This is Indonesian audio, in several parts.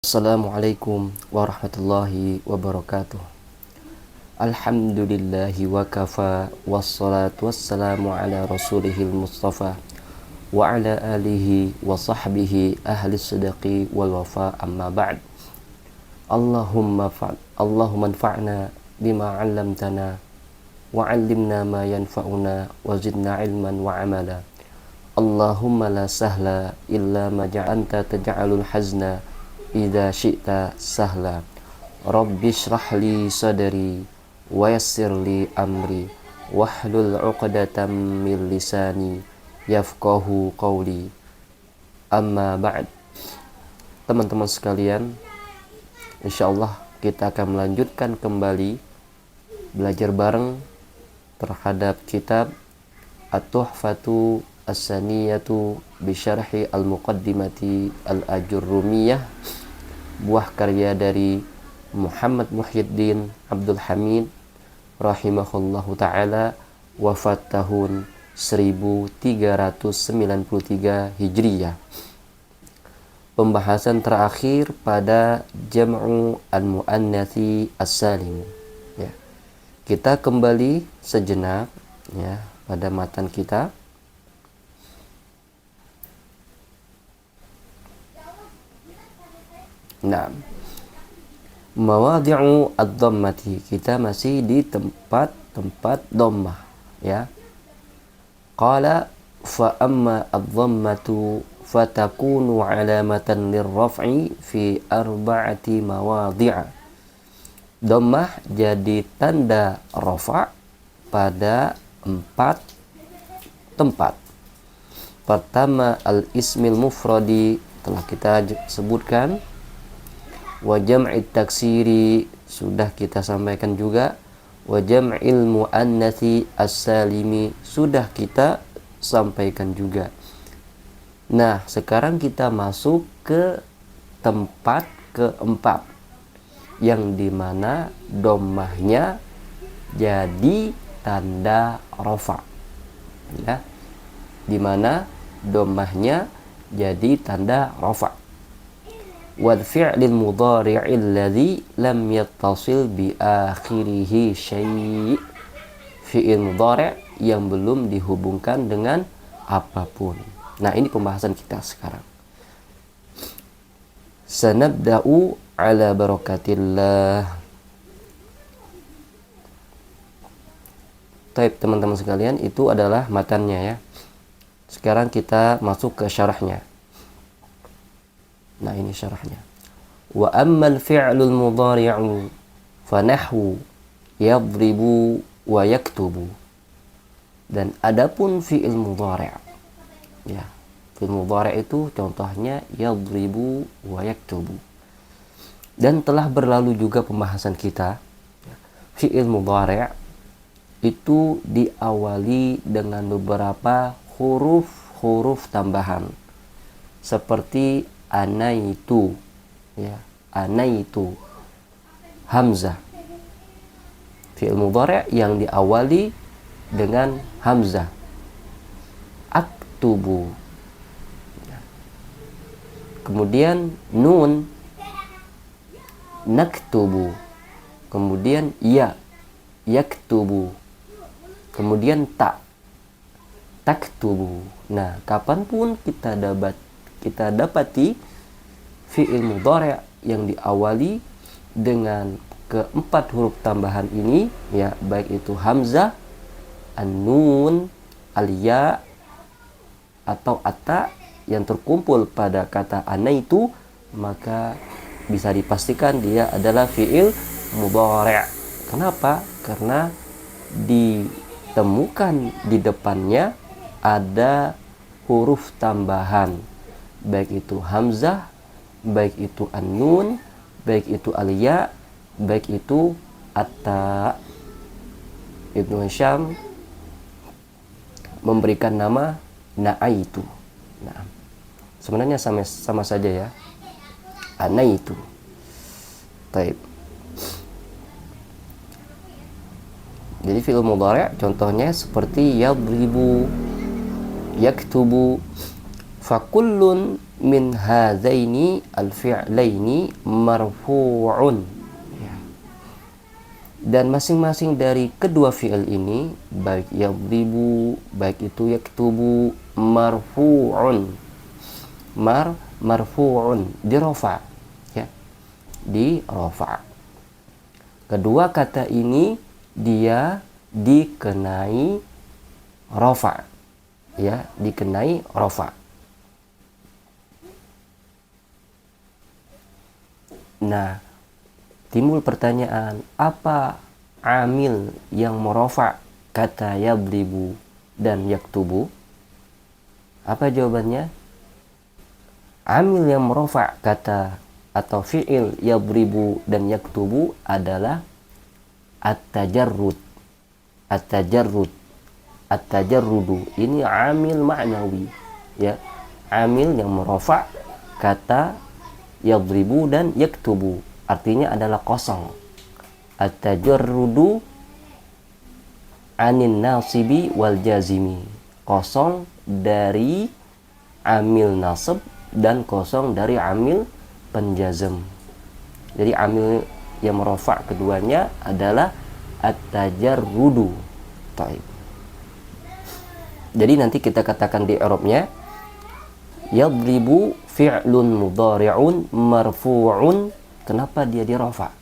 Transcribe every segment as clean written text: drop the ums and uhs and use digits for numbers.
Assalamualaikum warahmatullahi wabarakatuh. Alhamdulillahi wa kafa, wassalatu wassalamu ala rasulihil mustafa wa ala alihi wa sahbihi ahli sidqi wal wafa, amma ba'd. Allahumma anfa'na bima 'allamtana wa 'allimna ma yanfa'una wa zidna ilman wa amala. Allahumma la sahla illa ma ja'anta taj'alul hazna idza syi'ta sahla. Rabbi shrah li sadri wa yassir li amri wahlul 'uqdatam min lisani yafqahu qawli. Amma ba'd. Teman-teman sekalian, insyaallah kita akan melanjutkan kembali belajar bareng terhadap kitab At-Tuhfatu As-Saniyatu bi Syarhi Al-Muqaddimati Al-Ajurrumiyah, buah karya dari Muhammad Muhyiddin Abdul Hamid rahimahullahu ta'ala, wafat tahun 1393 Hijriyah. Pembahasan terakhir pada Jam'u Al-Mu'annatsi As-Salim. Ya. Kita kembali sejenak ya pada matan kita. Nah, mawadhi'u ad-dhammati, kita masih di tempat dhammah ya. Qala fa amma ad-dhammatu fatakunu 'alamatan lirraf'i fi arba'ati mawadhi'a. Dhammah jadi tanda rafa' pada 4 tempat. Pertama, al-ismil mufradi, telah kita sebutkan. Wa jam'it taksiri, sudah kita sampaikan juga. Wa jam'il muannatsi as-salimi, sudah kita sampaikan juga. Nah, sekarang kita masuk ke tempat keempat, yang dimana dhammahnya jadi tanda rafa ya, dimana dhammahnya jadi tanda rafa. Wal fi'lil mudhari'il ladzi lam yattasil bi akhirih syai', fi'il mudhari' yang belum dihubungkan dengan apapun. Nah, ini pembahasan kita sekarang. Sanabda'u ala barakatillah. Baik, teman-teman sekalian, itu adalah matannya ya. Sekarang kita masuk ke syarahnya. Nah, ini syarahnya. Wa ammal fi'lul mudhari'u fa nahwu yadribu wa yaktubu. Dan adapun fi'il mudhari' ya, fi'il mudhari' itu contohnya yadribu wa yaktubu. Dan telah berlalu juga pembahasan kita, fi'il mudhari' itu diawali dengan beberapa huruf tambahan seperti anaitu ya, anaitu, hamzah. Fi'il mudhari' yang diawali dengan hamzah. Aktubu, kemudian nun, naktubu, kemudian ya, yaktubu, kemudian ta, taktubu. Nah, kapanpun kita dapati fi'il mudhari' yang diawali dengan keempat huruf tambahan ini ya, baik itu hamzah, an-nun, al-ya atau at-ta yang terkumpul pada kata anaitu, maka bisa dipastikan dia adalah fi'il mudhari'. Kenapa? Karena ditemukan di depannya ada huruf tambahan, baik itu hamzah, baik itu an-nun, baik itu al-ya, baik itu at-ta. Ibnu Hisham memberikan nama na'aitu. Nah, sebenarnya sama saja ya, anaitu. Baik. Jadi fi'il mudhari' contohnya seperti yadribu, yaktubu, Fakullun min hadzaini al-fi'laini marfu'un. Ya. Dan masing-masing dari kedua fi'il ini, baik yadribu, baik itu yaktubu, marfu'un. Marfu'un, dirofa. Ya. Dirofa. Kedua kata ini dia dikenai rofa. Ya, dikenai rofa. Nah, timbul pertanyaan, apa amil yang merofa kata yadribu dan yaktubu? Apa jawabannya? Amil yang merofa kata atau fi'il yadribu dan yaktubu adalah at-tajarrud. At-tajarrud. At-tajarrudu. Ini amil ma'nawi. Ya, amil yang merofa kata yadribu dan yaktubu, artinya adalah kosong. At-tajarrudu anin nasibi wal jazimi, kosong dari amil nasab dan kosong dari amil penjazm. Jadi amil yang merofa keduanya adalah at-tajarrudu. Taib. Jadi nanti kita katakan di i'rabnya, yadribu fi'lun mudhari'un marfu'un. Kenapa dia dirofa?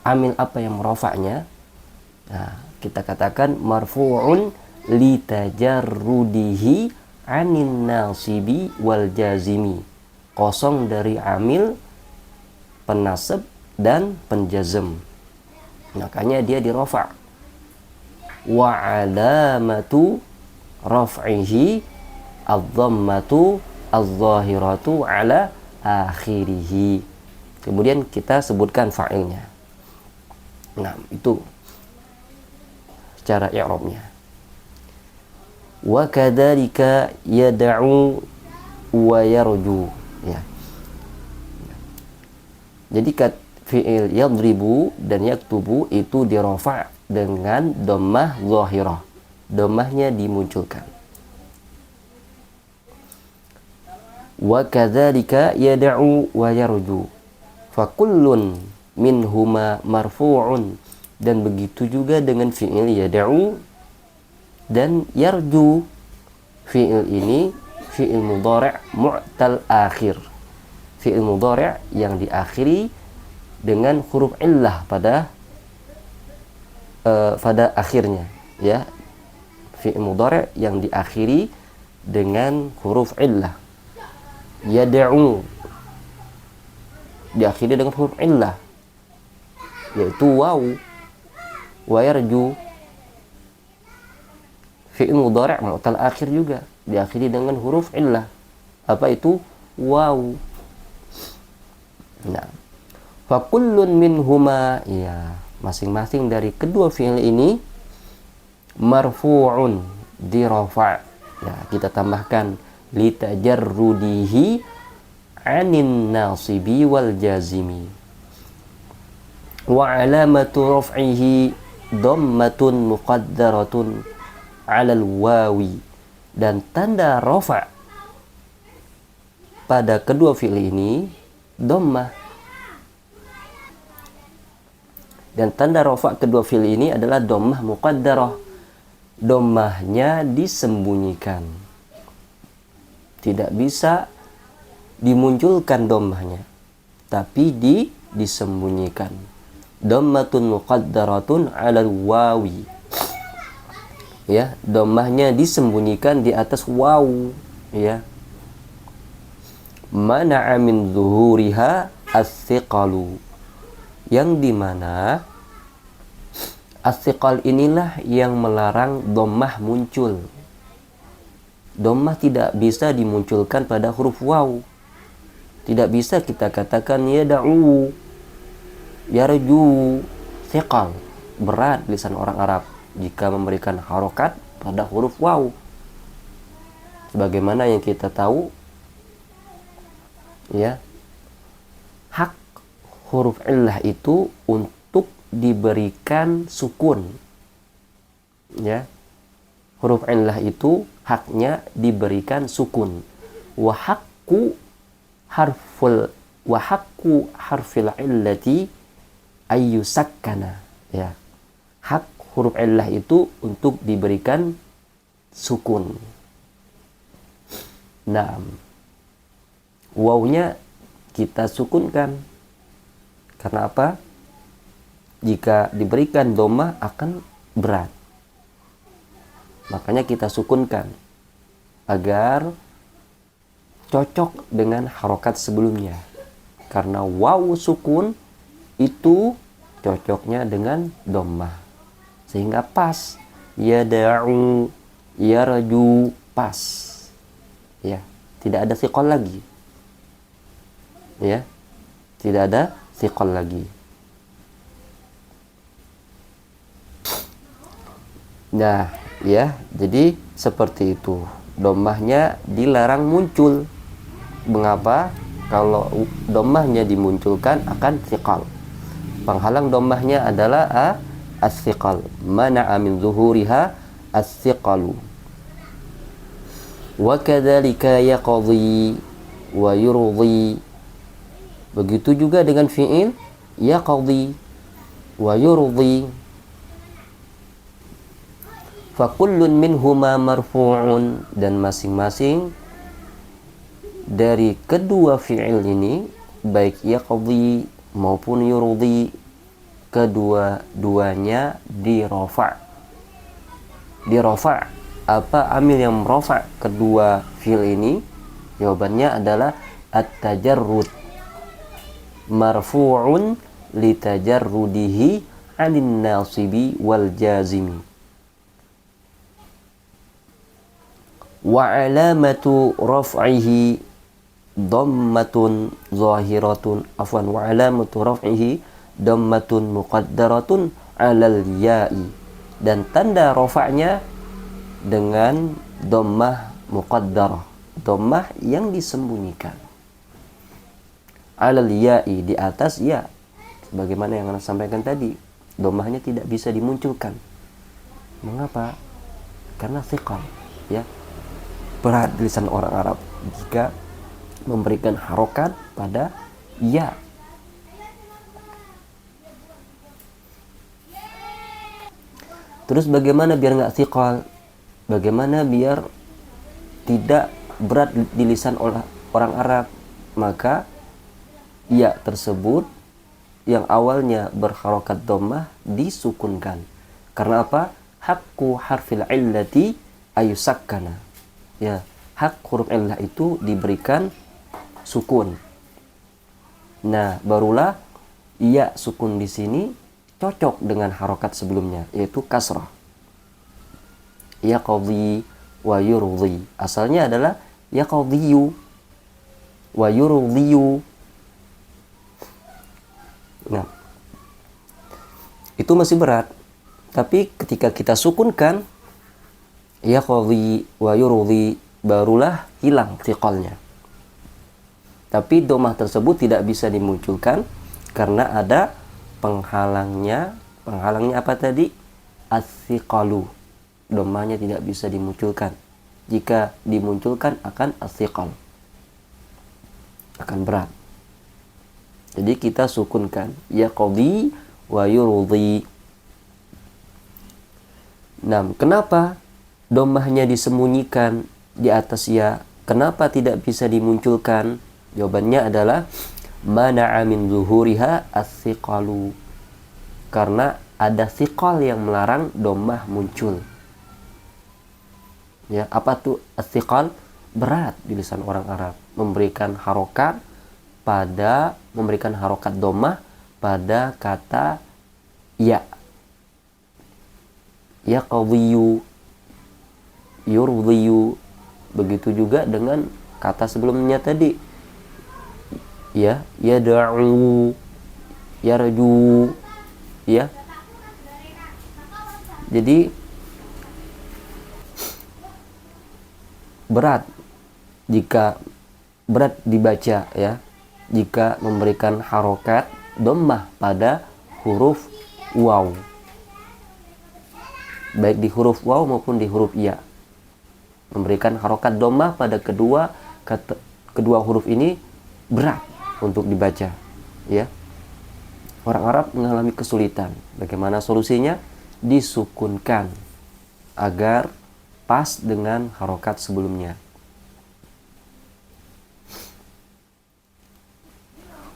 Amil apa yang merofa'nya? Nah, kita katakan marfu'un li tajarrudihi anin nasibi wal jazimi, kosong dari amil penasab dan penjazm, makanya dia dirofa. Wa alamatu raf'ihi adh-dhammatu adh-dhahiratu ala akhirih. Kemudian kita sebutkan fa'ilnya. Nah, itu secara i'rabnya. Wa kadzalika yad'u wa yarju. Ya. Jadi fi'il yadribu dan yaktubu itu dirofa dengan dhammah dhahirah. Dhammahnya dimunculkan. Wa kadzalika yad'u wa yarju. Fakullun minhuma marfu'un. Dan begitu juga dengan fi'il yad'u dan yarju. Fi'il ini fi'il mudhari' mu'tal akhir. Fi'il mudhari' yang diakhiri dengan huruf illah pada akhirnya, ya. Fi'il mudhari' yang diakhiri dengan huruf illah. Yad'u diakhiri dengan huruf illah, yaitu waw. Wa yarju fi'il mudhari' mu'tal akhir juga diakhiri dengan huruf illah. Apa itu? Waw. Nah, fa kullun minhuma, ya, masing-masing dari kedua fi'il ini marfu'un, dirafa'. Ya, kita tambahkan li tajarrudihi anin nasibi wal jazimi. Wa alamatu raf'ihi dhammatun muqaddaratun 'alal wawi. Dan tanda rafa' pada kedua fi'il ini dhammah. Dan tanda rafa' kedua fi'il ini adalah dhammah muqaddarah. Dhammahnya disembunyikan. Tidak bisa dimunculkan dhammahnya, tapi disembunyikan. Dhammatun muqaddaratun 'alal wawi. Ya, dhammahnya disembunyikan di atas waw, ya. Mana'a min zuhuriha as-siqalu, yang dimana as-siqal inilah yang melarang dhammah muncul. Dhammah tidak bisa dimunculkan pada huruf waw. Tidak bisa kita katakan yad'u, yarju, siqal, berat lisan orang Arab jika memberikan harokat pada huruf waw. Sebagaimana yang kita tahu, ya, hak huruf illah itu untuk diberikan sukun. Ya, huruf illah itu haknya diberikan sukun. wa haqqu harfil illati ayyusakkana. Ya. Hak huruf illah itu untuk diberikan sukun. Nah, wawnya kita sukunkan. Karena apa? Jika diberikan dhammah akan berat. Makanya kita sukunkan agar cocok dengan harokat sebelumnya. Karena waw sukun itu cocoknya dengan dhammah. Sehingga pas. Yada'u, yarju, pas. Ya, tidak ada thiqal lagi. Ya, tidak ada thiqal lagi. Nah, ya, jadi seperti itu. Dhammahnya dilarang muncul. Mengapa? Kalau dhammahnya dimunculkan akan thiqal. Penghalang dhammahnya adalah as-thiqal. Mana'a min zuhuriha as-thiqalu. Wa kadzalika yaqdi wa yurdi. Begitu juga dengan fi'il yaqdi wa yurdi. Fa kullun minhuma marfu'un, dan masing-masing dari kedua fi'il ini, baik yaqdi maupun yurdi, kedua-duanya dirofa'. Dirofa'. Apa amil yang merofa' kedua fi'il ini? Jawabannya adalah at-tajarrud. Marfu'un litajarrudihi 'anil nasibi wal jazimi. Wa 'alamatu raf'ihi dhammatun zahiratun, afwan, wa 'alamatu raf'ihi dhammatun muqaddaratun 'alal ya'i, dan tanda rafa'nya dengan dhammah muqaddarah, dhammah yang disembunyikan. 'Alal ya'i, di atas ya. Sebagaimana yang Anda sampaikan tadi, dhammahnya tidak bisa dimunculkan. Mengapa? Karena thiqal, ya. Berat di lisan orang Arab jika memberikan harokat pada ya. Terus bagaimana biar nggak thiqal? Bagaimana biar tidak berat di lisan orang Arab? Maka ya tersebut yang awalnya berharokat dhammah disukunkan. Karena apa? Haqqu harfil illati ayusakkana. Ya, hak huruf illah itu diberikan sukun. Nah, barulah ya sukun di sini cocok dengan harokat sebelumnya, yaitu kasrah. Yaqdi wa yurdi. Asalnya adalah yaqdiyu wa yurdiyu. Nah, itu masih berat. Tapi ketika kita sukunkan yaqdi wa yurdi, barulah hilang thiqalnya. Tapi dhammah tersebut tidak bisa dimunculkan karena ada penghalangnya. Penghalangnya apa tadi? As-thiqalu. Dhammahnya tidak bisa dimunculkan. Jika dimunculkan akan as-thiqal, akan berat. Jadi kita sukunkan yaqdi wa yurdi. Nah, kenapa dhammahnya disembunyikan di atas ya? Kenapa tidak bisa dimunculkan? Jawabannya adalah mana'a min zuhuriha as-thiqalu. Karena ada thiqal yang melarang dhammah muncul. Ya, apa tuh as-thiqal? Berat di lisan orang Arab, memberikan harokat dhammah pada kata ya. Yaqdiyu, yurdiyu. Begitu juga dengan kata sebelumnya tadi. Ya, yada'u, yarju. Ya. Jadi berat jika berat dibaca, ya, jika memberikan harokat dhammah pada huruf waw, baik di huruf waw maupun di huruf ya. Memberikan harokat dhammah pada kedua kedua huruf ini berat untuk dibaca, ya. Orang Arab mengalami kesulitan. Bagaimana solusinya? Disukunkan agar pas dengan harokat sebelumnya.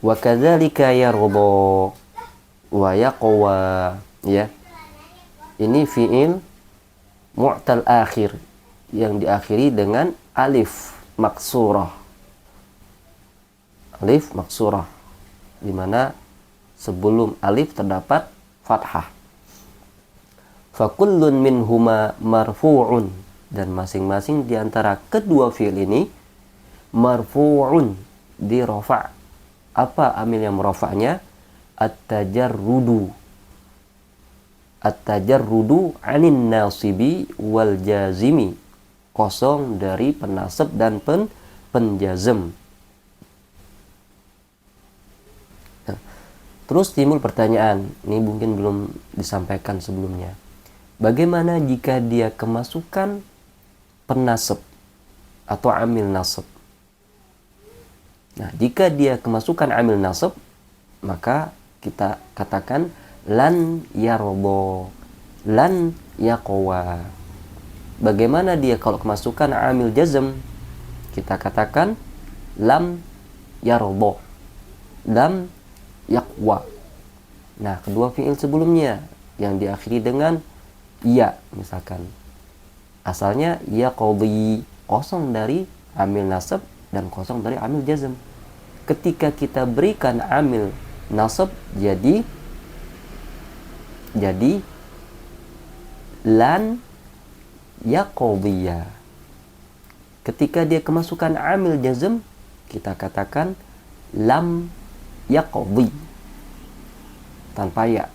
Wa kadzalika yarda wa yaqwa, ya. Ini fi'il mu'tal akhir yang diakhiri dengan alif maksurah. Alif maksurah, di mana sebelum alif terdapat fathah. Fa kullun minhuma marfu'un, dan masing-masing di antara kedua fi'il ini marfu'un, di rafa'. Apa amil yang merafa'nya? At-tajarrudu. At-tajarrudu 'anin nasibi wal jazimi, kosong dari penasab dan penjazm. Nah, terus timbul pertanyaan, ini mungkin belum disampaikan sebelumnya. Bagaimana jika dia kemasukan penasab atau amil nasab? Nah, jika dia kemasukan amil nasab, maka kita katakan lan yarbo, lan yaqwa. Bagaimana dia kalau kemasukan amil jazm? Kita katakan lam yarbo, lam yaqwa. Nah, kedua fi'il sebelumnya yang diakhiri dengan ya, misalkan asalnya yaqdi, kosong dari amil nasab dan kosong dari amil jazm. Ketika kita berikan amil nasab, jadi lan yaqdiya. Ketika dia kemasukan amil jazm, kita katakan lam yaqdi, tanpa ya.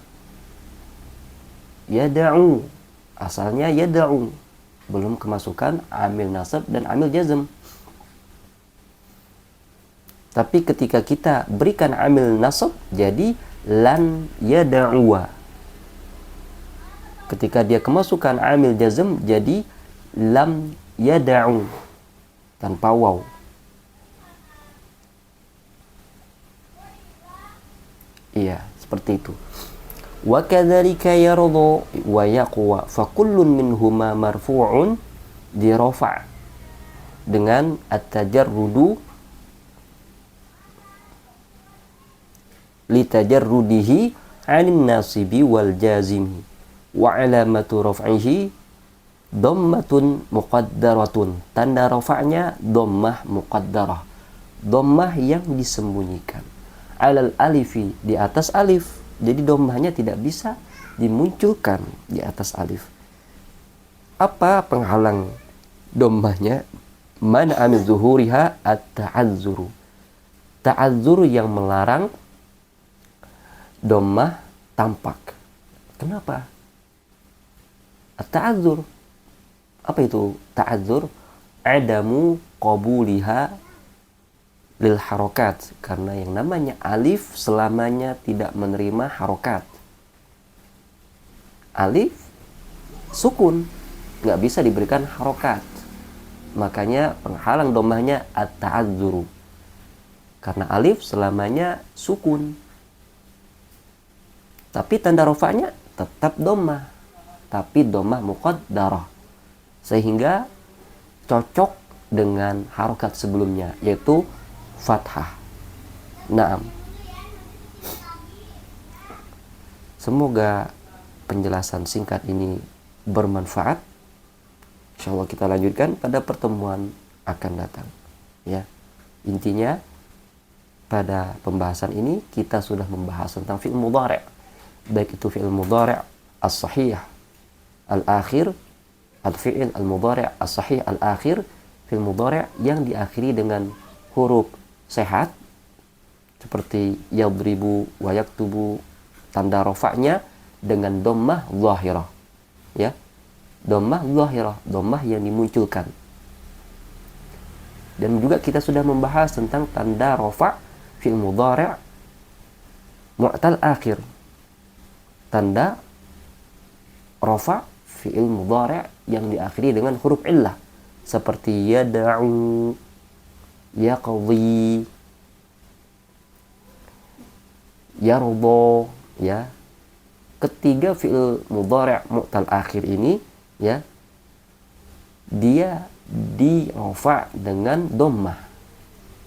Yada'u, asalnya yada'u, belum kemasukan amil nasab dan amil jazm. Tapi ketika kita berikan amil nasab, jadi lan yada'uwa. Ketika dia kemasukan amil jazm, jadi lam yada'u, tanpa waw. Iya, seperti itu. Wa kadzalika yarda wa yaqwa, fa kullun minhuma marfu'un, di rafa' dengan at-tajarrudu li tajarrudihi 'anil nasibi wal jazimi, wa 'alamatu raf'ihi dhammatun muqaddaratun. Tanda rafa'nya dhammah muqaddarah, dhammah yang disembunyikan. Alal alifi, di atas alif. Jadi dhammahnya tidak bisa dimunculkan di atas alif. Apa penghalang dhammahnya? Man amil zuhuriha at-ta'azzuru. Ta'azzur yang melarang dhammah tampak. Kenapa? At-ta'azzur. Apa itu ta'azzur? Adamu qabuliha lil harokat. Karena yang namanya alif selamanya tidak menerima harokat. Alif sukun, nggak bisa diberikan harokat. Makanya penghalang dhammahnya at-ta'azzuru. Karena alif selamanya sukun. Tapi tanda rafa'nya tetap dhammah, tapi dhammah muqaddarah, sehingga cocok dengan harokat sebelumnya, yaitu fathah. Naam. Semoga penjelasan singkat ini bermanfaat. Insyaallah kita lanjutkan pada pertemuan akan datang. Ya, intinya pada pembahasan ini kita sudah membahas tentang fi'il mudhari', baik itu fi'il mudhari' as-sahih al-akhir, al-fi'il al-mudhari' as-sahih al-akhir, fi'il mudhari' yang diakhiri dengan huruf sehat seperti yadribu wa yaktubu, tanda rafa'nya dengan dhammah zahirah, ya, dhammah zahirah, dhammah yang dimunculkan. Dan juga kita sudah membahas tentang tanda rafa' fi'il mudhari' mu'tal akhir, tanda rafa' fi'il mudhari' yang diakhiri dengan huruf illah seperti yada'u, yaqdi, yardo, ya. Ketiga fi'il mudhari' mu'tal akhir ini, ya, dia di-rafa' dengan dhammah.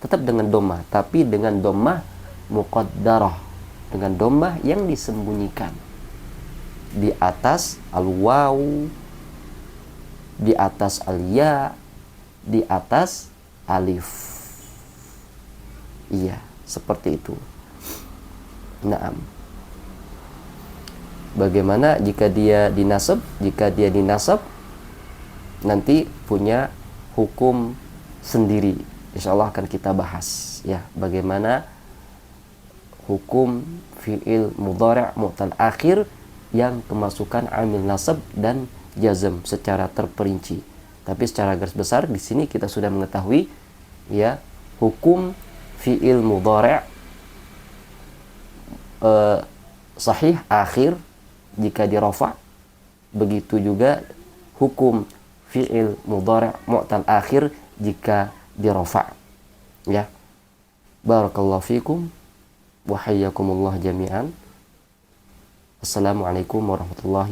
Tetap dengan dhammah, tapi dengan dhammah muqaddarah, dengan dhammah yang disembunyikan di atas al-waw, di atas al-ya, di atas alif. Iya, seperti itu. Naam. Bagaimana jika dia dinasab? Jika dia dinasab nanti punya hukum sendiri. Insyaallah akan kita bahas, ya, bagaimana hukum fi'il mudhari' mu'tal akhir yang kemasukan amil nasab dan jazm secara terperinci. Tapi secara garis besar di sini kita sudah mengetahui, ya, hukum fi'il mudhari' sahih akhir jika dirafa', begitu juga hukum fi'il mudhari' mu'tal akhir jika dirafa', ya. Barakallahu fikum wa hayyakumullah jami'an. Assalamualaikum warahmatullahi